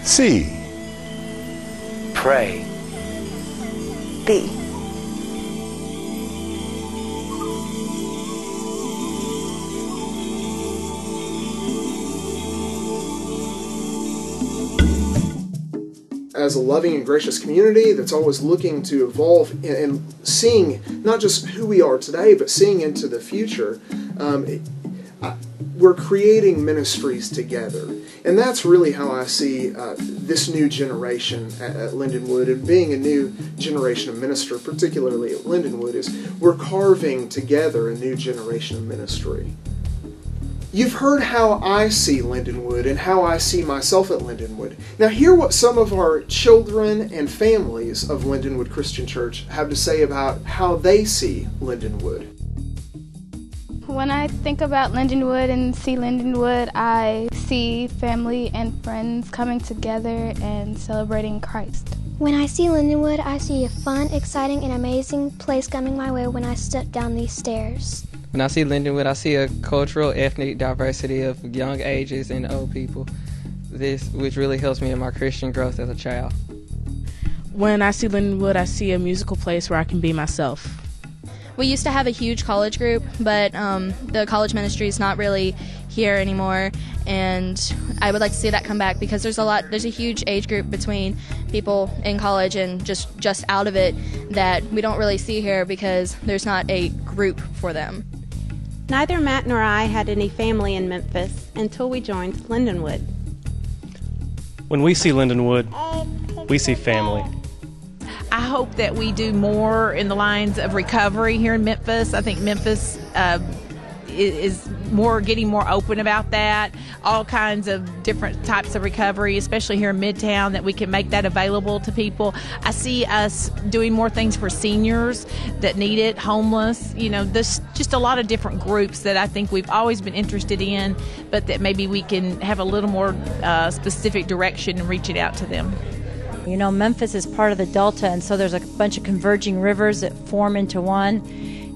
C. Pray. B. As a loving and gracious community that's always looking to evolve and seeing not just who we are today, but seeing into the future, we're creating ministries together. And that's really how I see this new generation at Lindenwood, and being a new generation of minister, particularly at Lindenwood, is we're carving together a new generation of ministry. You've heard how I see Lindenwood and how I see myself at Lindenwood. Now hear what some of our children and families of Lindenwood Christian Church have to say about how they see Lindenwood. When I think about Lindenwood and see Lindenwood, I see family and friends coming together and celebrating Christ. When I see Lindenwood, I see a fun, exciting, and amazing place coming my way when I step down these stairs. When I see Lindenwood, I see a cultural, ethnic diversity of young ages and old people, which really helps me in my Christian growth as a child. When I see Lindenwood, I see a musical place where I can be myself. We used to have a huge college group, but the college ministry is not really here anymore, and I would like to see that come back because there's a huge age group between people in college and just out of it that we don't really see here because there's not a group for them. Neither Matt nor I had any family in Memphis until we joined Lindenwood. When we see Lindenwood, we see family. I hope that we do more in the lines of recovery here in Memphis. I think Memphis is getting more open about that. All kinds of different types of recovery, especially here in Midtown, that we can make that available to people. I see us doing more things for seniors that need it, homeless. You know, there's just a lot of different groups that I think we've always been interested in, but that maybe we can have a little more specific direction and reach it out to them. You know, Memphis is part of the Delta, and so there's a bunch of converging rivers that form into one.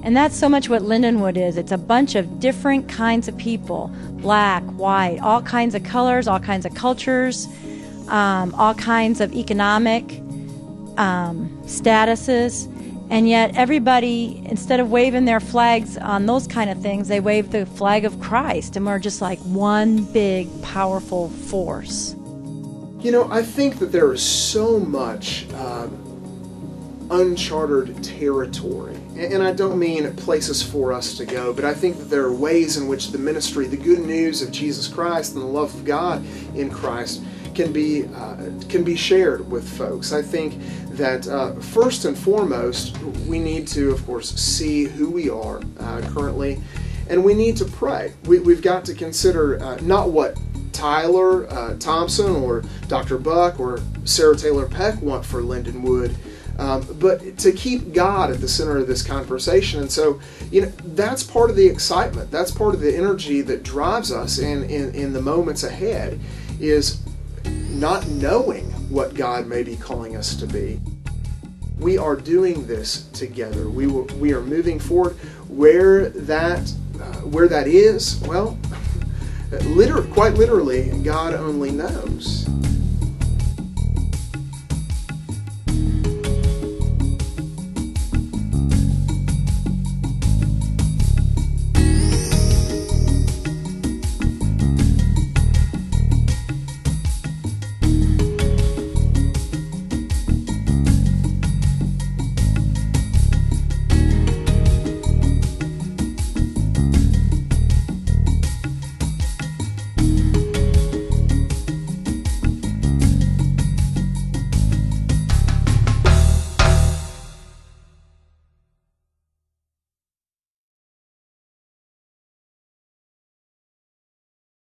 And that's so much what Lindenwood is. It's a bunch of different kinds of people, black, white, all kinds of colors, all kinds of cultures, all kinds of economic statuses. And yet everybody, instead of waving their flags on those kind of things, they wave the flag of Christ. And we're just like one big, powerful force. You know, I think that there is so much uncharted territory. And I don't mean places for us to go, but I think that there are ways in which the ministry, the good news of Jesus Christ and the love of God in Christ can be shared with folks. I think that first and foremost, we need to, of course, see who we are currently, and we need to pray. We've got to consider not what Tyler Thompson or Dr. Buck or Sarah Taylor Peck want for Lindenwood, but to keep God at the center of this conversation. And so, you know, that's part of the excitement. That's part of the energy that drives us in the moments ahead, is not knowing what God may be calling us to be. We are doing this together. We are moving forward. Where that is, well, quite literally, God only knows.